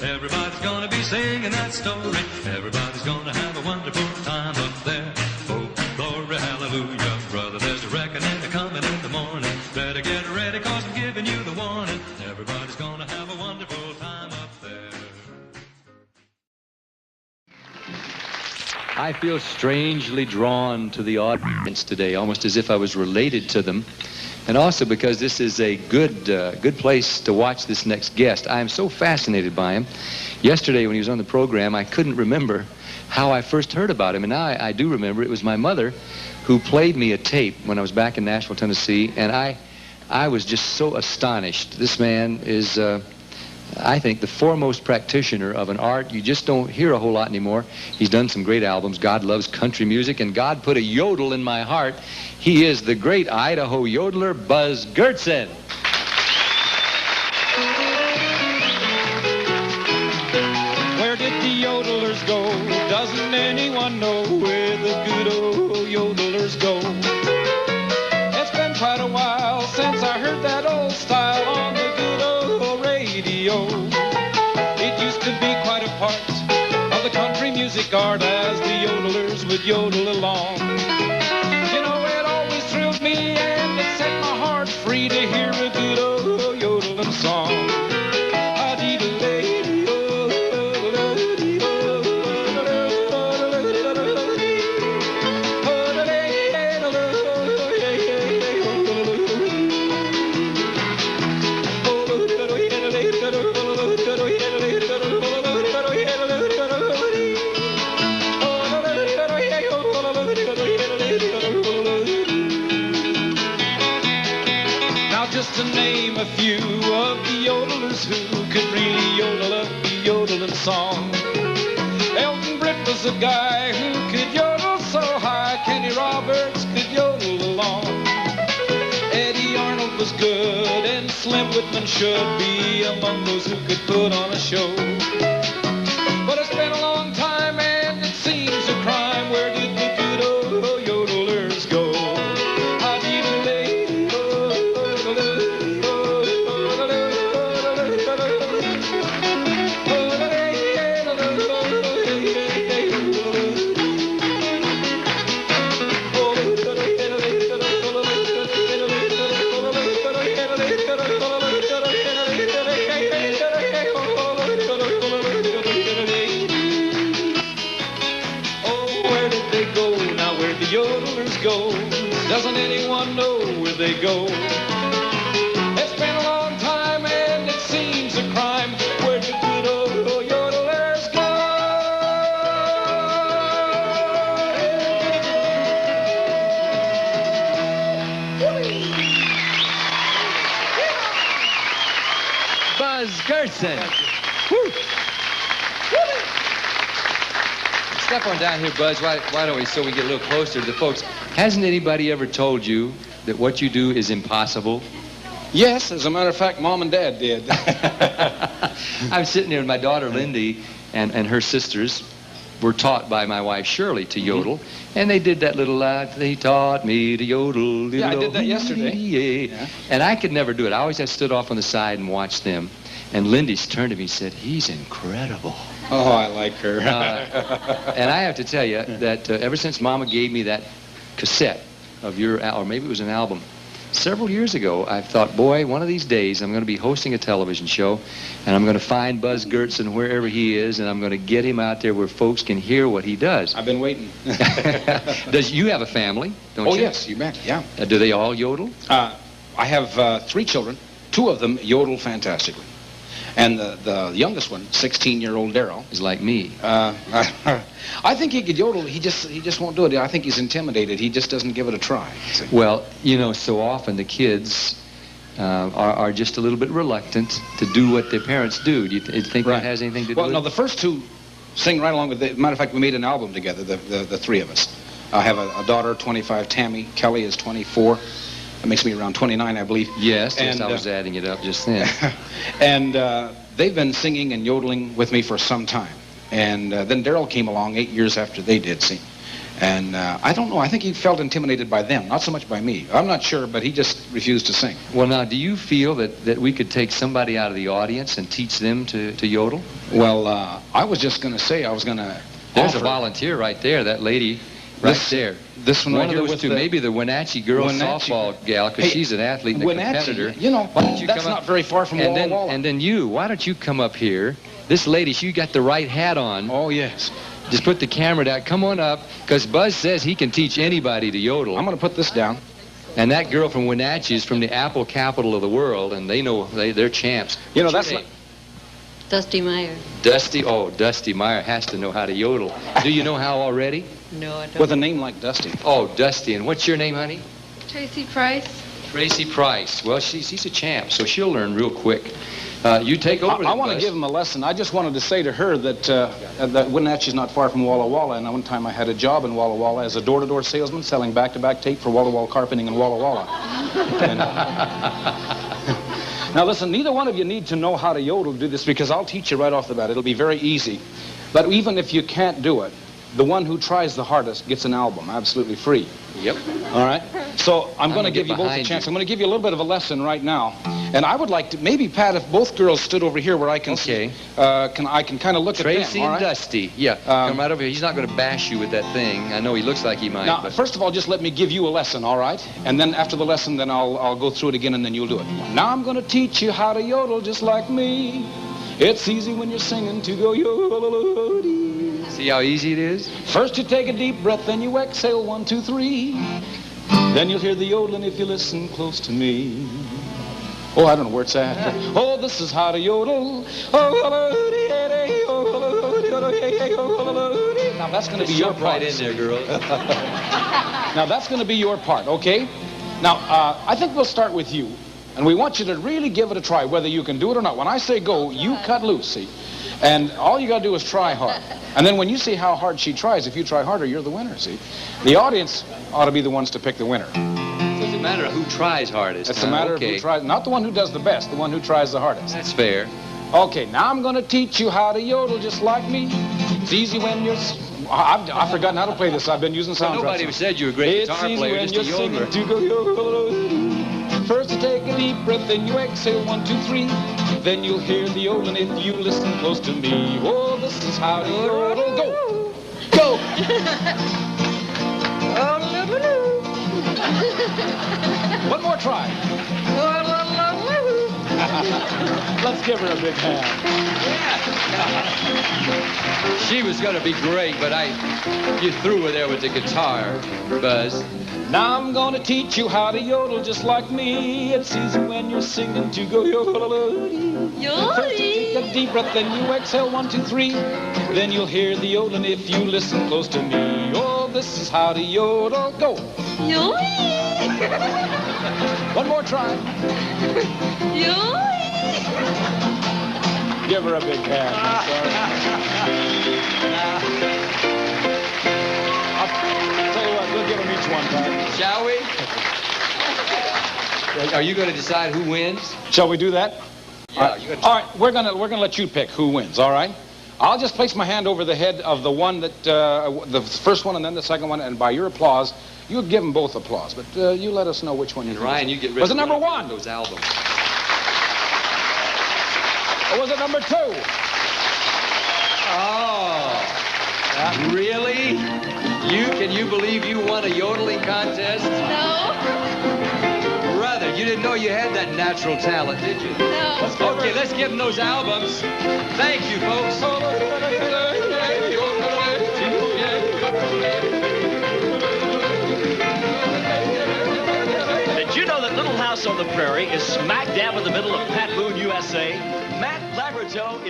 Everybody's gonna be singing that story. Everybody's gonna have a wonderful time up there. Oh, glory, hallelujah, brother, there's a reckoning coming in the morning. Better get ready, 'cause I'm giving you the warning. Everybody's gonna have a wonderful time up there. I feel strangely drawn to the audience today, almost as if I was related to them. And also because this is a good place to watch this next guest. I am so fascinated by him. Yesterday when he was on the program, I couldn't remember how I first heard about him. And now I do remember. It was my mother who played me a tape when I was back in Nashville, Tennessee. And I was just so astonished. This man is, I think, the foremost practitioner of an art you just don't hear a whole lot anymore. He's done some great albums. God loves country music, and God put a yodel in my heart. He is the great Idaho yodeler, Buzz Goertzen. Where did the yodelers go? Doesn't anyone know where the good old yodelers go? It's been quite a while since I heard that old style on the good old radio. It used to be quite a part of the country music art as the yodelers would yodel along. You know, it always thrilled me and it set my heart free to hear a good old yodeling song. To name a few of the yodelers who could really yodel a yodeling song. Elton Britt was a guy who could yodel so high. Kenny Roberts could yodel along. Eddie Arnold was good, and Slim Whitman should be among those who could put on a show. But it's been a long time, and it seems a crime. Where did the good old yodelers go? Go. Doesn't anyone know where they go? It's been a long time and it seems a crime. Where the good old yodelers go? Buzz Goertzen. Woo. Step on down here, Buzz. Why don't we, so we get a little closer to the folks. Hasn't anybody ever told you that what you do is impossible? Yes, as a matter of fact, Mom and Dad did. I'm sitting here with my daughter, Lindy, and her sisters were taught by my wife, Shirley, to yodel. And they did that little, they taught me to yodel. Yeah, I did that yesterday. Yeah. And I could never do it. I always had stood off on the side and watched them. And Lindy's turned to me and said, he's incredible. Oh, I like her. And I have to tell you that ever since Mama gave me that cassette of your, or maybe it was an album, several years ago, I thought, boy, one of these days I'm going to be hosting a television show, and I'm going to find Buzz Goertzen wherever he is, and I'm going to get him out there where folks can hear what he does. I've been waiting. Does you have a family, don't you? Oh, yes, you bet, yeah. Do they all yodel? I have 3 children. 2 of them yodel fantastically. And the youngest one, 16-year-old Daryl, is like me. I think he could yodel. He just won't do it. I think he's intimidated. He just doesn't give it a try. Well, you know, so often the kids are just a little bit reluctant to do what their parents do. Do you think that has anything to do with it? Well, no, the first 2 sing right along with it. Matter of fact, we made an album together, the 3 of us. I have a daughter, 25, Tammy. Kelly is 24. That makes me around 29, I believe. Yes, I was adding it up just then. And they've been singing and yodeling with me for some time. And then Daryl came along 8 years after they did sing. And I don't know, I think he felt intimidated by them, not so much by me. I'm not sure, but he just refused to sing. Well, now, do you feel that we could take somebody out of the audience and teach them to yodel? Well, I was just going to say, I was going to There's a volunteer right there, that lady right there. This one right of here those with two, maybe the Wenatchee girls softball gal, because she's an athlete and a competitor. You know, why don't you that's come not very far from Walla Walla. And then you, why don't you come up here? This lady, she got the right hat on. Oh, yes. Just put the camera down. Come on up, because Buzz says he can teach anybody to yodel. I'm going to put this down. And that girl from Wenatchee is from the apple capital of the world, and they know they're champs. You know, that's not... Dusty Meyer. Dusty Meyer has to know how to yodel. Do you know how already? No, I don't. With a name like Dusty. Oh, Dusty. And what's your name, honey? Tracy Price. Tracy Price. Well, she's a champ, so she'll learn real quick. You take over. I want to give him a lesson. I just wanted to say to her that Wenatchee's not far from Walla Walla, and one time I had a job in Walla Walla as a door-to-door salesman selling back-to-back tape for Walla Walla Carpeting in Walla Walla. Now listen, neither one of you need to know how to yodel to do this, because I'll teach you right off the bat. It'll be very easy. But even if you can't do it, the one who tries the hardest gets an album, absolutely free. Yep. All right? So I'm going to give you both a chance. I'm going to give you a little bit of a lesson right now. And I would like to, maybe, Pat, if both girls stood over here where I can see, I can kind of look Tracy at them, all right? and Dusty. Yeah, come right over here. He's not going to bash you with that thing. I know he looks like he might. Now, but... first of all, just let me give you a lesson, all right? And then after the lesson, then I'll go through it again, and then you'll do it. Now I'm going to teach you how to yodel just like me. It's easy when you're singing to go yodel. See how easy it is? First you take a deep breath, then you exhale, 1, 2, 3. Then you'll hear the yodeling if you listen close to me. Oh, I don't know where it's at. Oh, this is how to yodel. Now that's going to be your part. Right in there, girl. Now that's going to be your part, okay? Now, I think we'll start with you. And we want you to really give it a try, whether you can do it or not. When I say go, you cut loose, see? And all you got to do is try hard. And then when you see how hard she tries, if you try harder, you're the winner, see? The audience ought to be the ones to pick the winner. It doesn't matter who tries hardest. It's a matter of who tries, not the one who does the best, the one who tries the hardest. That's fair. Okay, now I'm going to teach you how to yodel just like me. It's easy when you're... I've forgotten how to play this. I've been using sound drops. Nobody said you were a great guitar player, just a yodeler. To go yodel. First you take a deep breath, then you exhale, 1, 2, 3. Then you'll hear the yodeling if you listen close to me. Oh, this is how to yodel. Go! Go! One more try. Let's give her a big hand. Yeah. She was going to be great, but you threw her there with the guitar, Buzz. Now I'm going to teach you how to yodel just like me. It's easy when you're singing to go yodel. First you take a deep breath, then you exhale, 1, 2, 3. Then you'll hear the yodeling if you listen close to me. Oh, this is how to yodel. Go. One more try. Give her a big hand. I'll tell you what, we'll give them each one, Pat. Shall we? Are you going to decide who wins? Shall we do that? Yeah. All right, we're gonna let you pick who wins. All right. I'll just place my hand over the head of the one that the first one and then the second one, and by your applause, you'll give them both applause. But you let us know which one you think. Ryan, you get rid was of it number 1? Those albums. Or was it number 2? Oh, really? Can you believe you won a yodeling contest? No. Brother, you didn't know you had that natural talent, did you? No. Okay, let's give them those albums. Thank you, folks. Did you know that Little House on the Prairie is smack dab in the middle of Pat Boone USA? Matt Labrato is...